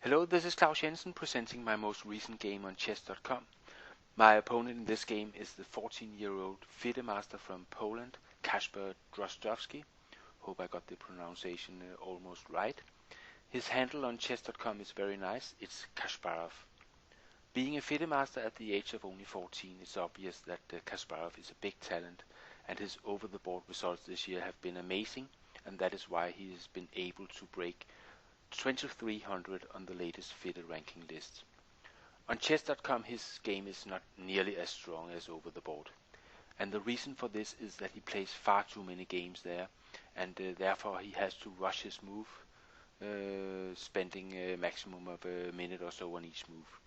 Hello, this is Claus Jensen presenting my most recent game on chess.com. My opponent in this game is the 14-year-old FIDE Master from Poland, Kacper Drozdowski. Hope I got the pronunciation almost right. His handle on chess.com is very nice, it's Kasparov. Being a FIDE Master at the age of only 14, it's obvious that Kasparov is a big talent, and his over-the-board results this year have been amazing, and that is why he has been able to break 2300 on the latest FIDE ranking list. On chess.com his game is not nearly as strong as over the board, and the reason for this is that he plays far too many games there, and therefore he has to rush his move, spending a maximum of a minute or so on each move.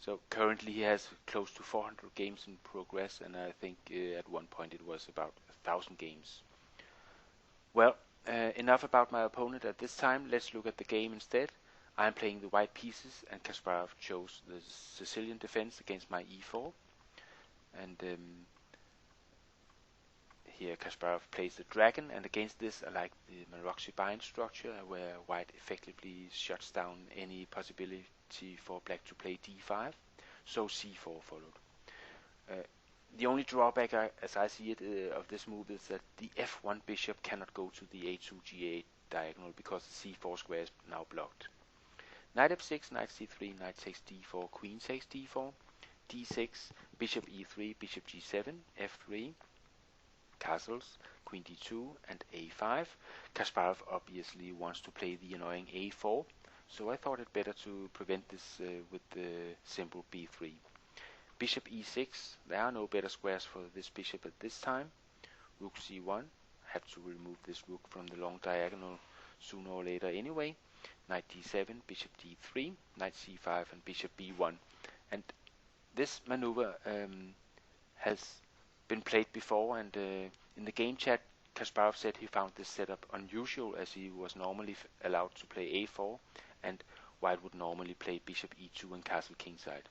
So currently he has close to 400 games in progress, and I think at one point it was about 1,000 games. Well, enough about my opponent at this time. Let's look at the game instead. I'm playing the white pieces, and Kasparov chose the Sicilian defense against my e4. And here Kasparov plays the dragon, and against this I like the Maroczy bind structure, where white effectively shuts down any possibility for black to play d5. So c4 followed. The only drawback, as I see it, of this move is that the f1 bishop cannot go to the a2 g8 diagonal because the c4 square is now blocked. Knight f6, knight c3, knight takes d4, queen takes d4, d6, bishop e3, bishop g7, f3, castles, queen d2, and a5. Kasparov obviously wants to play the annoying a4, so I thought it better to prevent this with the simple b3. Bishop e6, there are no better squares for this bishop at this time. Rook c1, have to remove this rook from the long diagonal sooner or later anyway. Knight d7, bishop d3, knight c5, and bishop b1. And this maneuver has been played before, and in the game chat Kasparov said he found this setup unusual, as he was normally allowed to play a4, and white would normally play bishop e2 and castle kingside.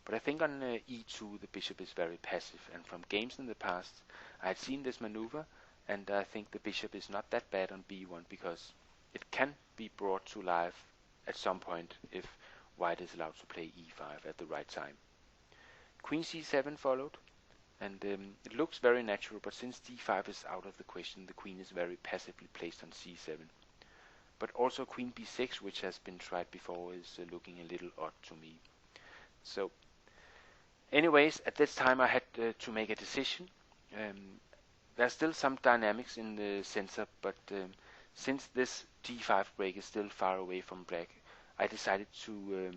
But I think on e2 the bishop is very passive, and from games in the past I had seen this maneuver, and I think the bishop is not that bad on b1 because it can be brought to life at some point if white is allowed to play e5 at the right time. Queen c7 followed, and it looks very natural, but since d5 is out of the question, the queen is very passively placed on c7. But also queen b6, which has been tried before, is looking a little odd to me. So anyways, at this time I had to make a decision. There's still some dynamics in the center, but since this d5 break is still far away from black, I decided to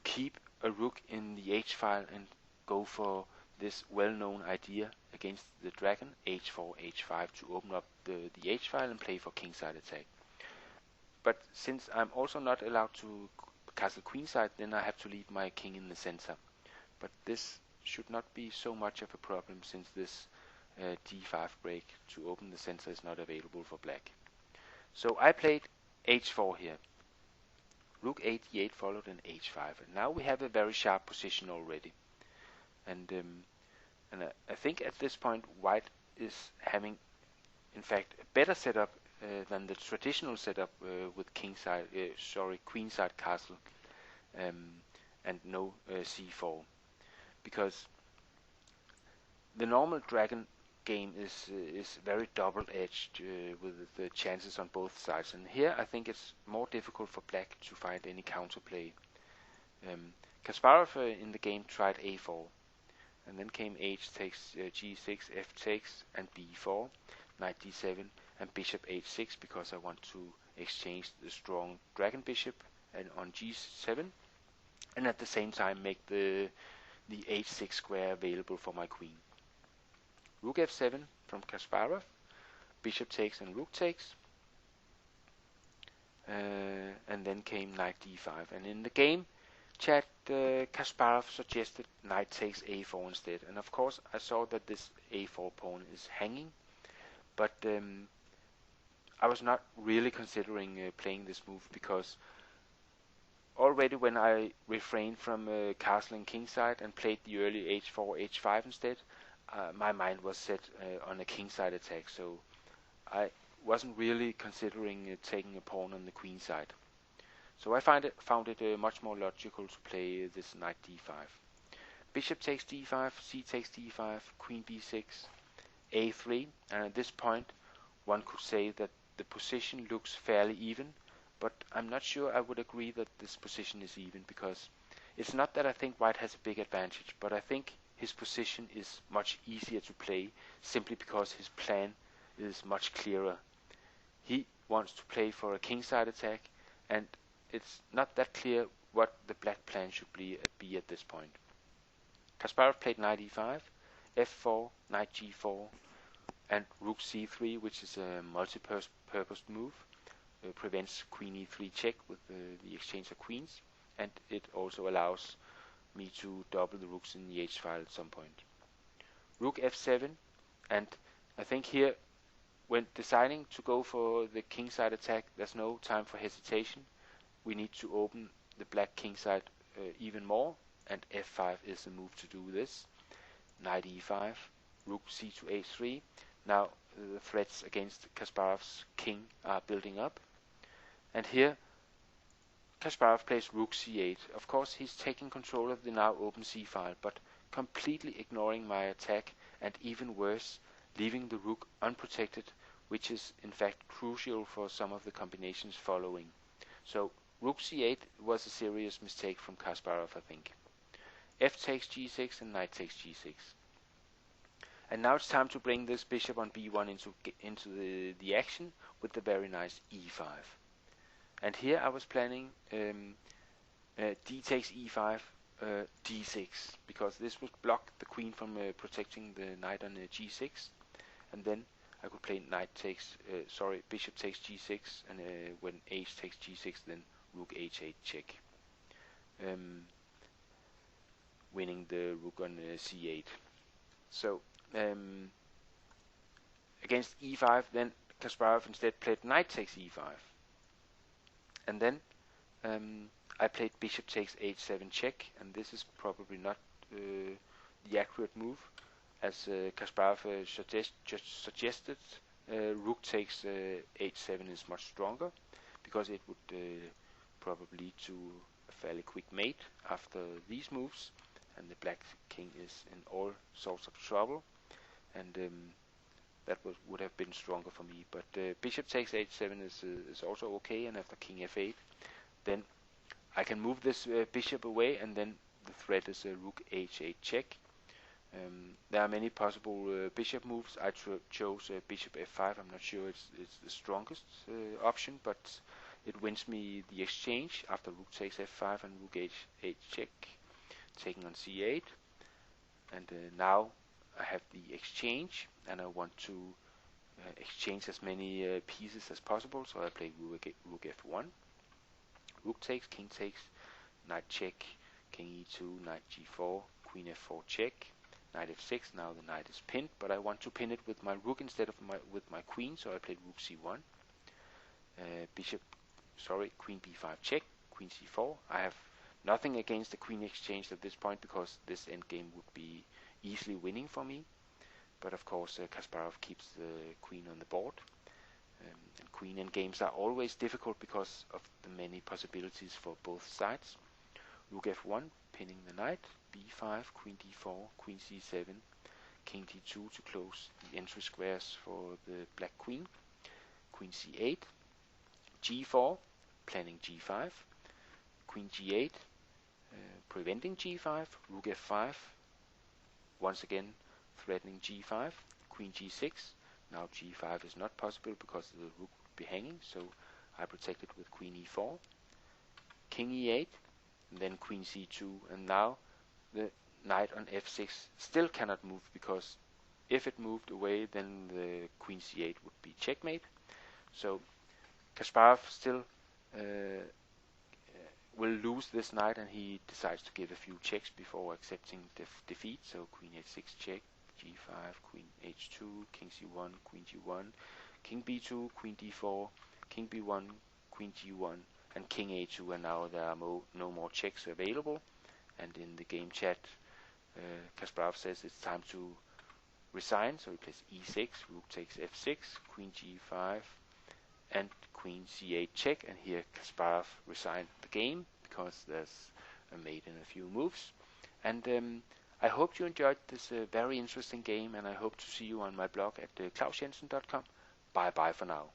keep a rook in the h-file and go for this well-known idea against the dragon, h4, h5, to open up the h-file and play for kingside attack. But since I'm also not allowed to castle queenside, then I have to leave my king in the center. But this should not be so much of a problem, since this d5 break to open the center is not available for black. So I played h4 here. Rook a d8 followed in h5, and now we have a very sharp position already. And I think at this point white is having, in fact, a better setup than the traditional setup with queenside castle and no c4, because the normal dragon game is very double-edged with the chances on both sides, and here I think it's more difficult for black to find any counterplay. Kasparov in the game tried a4, and then came h takes, g6, f takes, and b4, knight d7, and bishop h6, because I want to exchange the strong dragon bishop and on g7, and at the same time make the h6 square available for my queen. Rook f7 from Kasparov, bishop takes and rook takes, and then came knight d5. And in the game chat, Kasparov suggested knight takes a4 instead, and of course I saw that this a4 pawn is hanging, but I was not really considering playing this move, because already when I refrained from castling kingside and played the early h4, h5 instead, my mind was set on a kingside attack, so I wasn't really considering taking a pawn on the queen side. So I found it much more logical to play this knight d5. Bishop takes d5, c takes d5, queen b6, a3, and at this point one could say that the position looks fairly even, but I'm not sure I would agree that this position is even, because it's not that I think white has a big advantage, but I think his position is much easier to play simply because his plan is much clearer. He wants to play for a kingside attack, and it's not that clear what the black plan should be at this point. Kasparov played knight e5, f4, knight g4, and rook c3, which is a multi-purposed move. Prevents queen e3 check with the exchange of queens, and it also allows me to double the rooks in the h-file at some point. Rook f7, and I think here, when deciding to go for the kingside attack, there's no time for hesitation. We need to open the black kingside even more, and f5 is the move to do this. Knight e5, rook c to a3. Now the threats against Kasparov's king are building up, and here Kasparov plays rook c8. Of course, he's taking control of the now open c-file, but completely ignoring my attack, and even worse, leaving the rook unprotected, which is in fact crucial for some of the combinations following. So rook c8 was a serious mistake from Kasparov, I think. F takes g6 and knight takes g6. And now it's time to bring this bishop on b1 into the action with the very nice e5. And here I was planning d takes e5, d6, because this would block the queen from protecting the knight on g6, and then I could play bishop takes g6, and when h takes g6, then rook h8 check, winning the rook on c8. So against e5, then Kasparov instead played knight takes e5, and then I played bishop takes h7 check, and this is probably not the accurate move, as Kasparov just suggested. Rook takes h7 is much stronger, because it would probably lead to a fairly quick mate after these moves, and the black king is in all sorts of trouble, and that would have been stronger for me. But bishop takes h7 is also okay, and after king f8, then I can move this bishop away, and then the threat is rook h8 check. There are many possible bishop moves. I chose bishop f5. I'm not sure it's the strongest option, but it wins me the exchange after rook takes f5 and rook h8 check, taking on c8. And now I have the exchange, and I want to exchange as many pieces as possible, so I play rook f1. Rook takes, king takes, knight check, king e2, knight g4, queen f4 check, knight f6. Now the knight is pinned, but I want to pin it with my rook instead of with my queen, so I played rook c1. Queen b5 check, queen c4. I have nothing against the queen exchange at this point, because this endgame would be easily winning for me. But of course Kasparov keeps the queen on the board. And queen endgames are always difficult because of the many possibilities for both sides. Rook f1, pinning the knight, b5, queen d4, queen c7, king d2 to close the entry squares for the black queen, queen c8, g4, planning g5, queen g8, preventing g5, rook f5, once again threatening g5, queen g6. Now g5 is not possible because the rook would be hanging, so I protect it with queen e4, king e8, and then queen c2, and now the knight on f6 still cannot move, because if it moved away, then the queen c8 would be checkmate. So Kasparov still will lose this knight, and he decides to give a few checks before accepting defeat. So queen h6 check, g5, queen h2, king c1, queen g1, king b2, queen d4, king b1, queen g1, and king a2, and now there are no more checks available. And in the game chat, Kasparov says it's time to resign, so he plays e6, rook takes f6, queen g5, and queen c8 check, and here Kasparov resigned the game because there's a mate in a few moves. And I hope you enjoyed this very interesting game, and I hope to see you on my blog at klausjensen.com. Bye bye for now.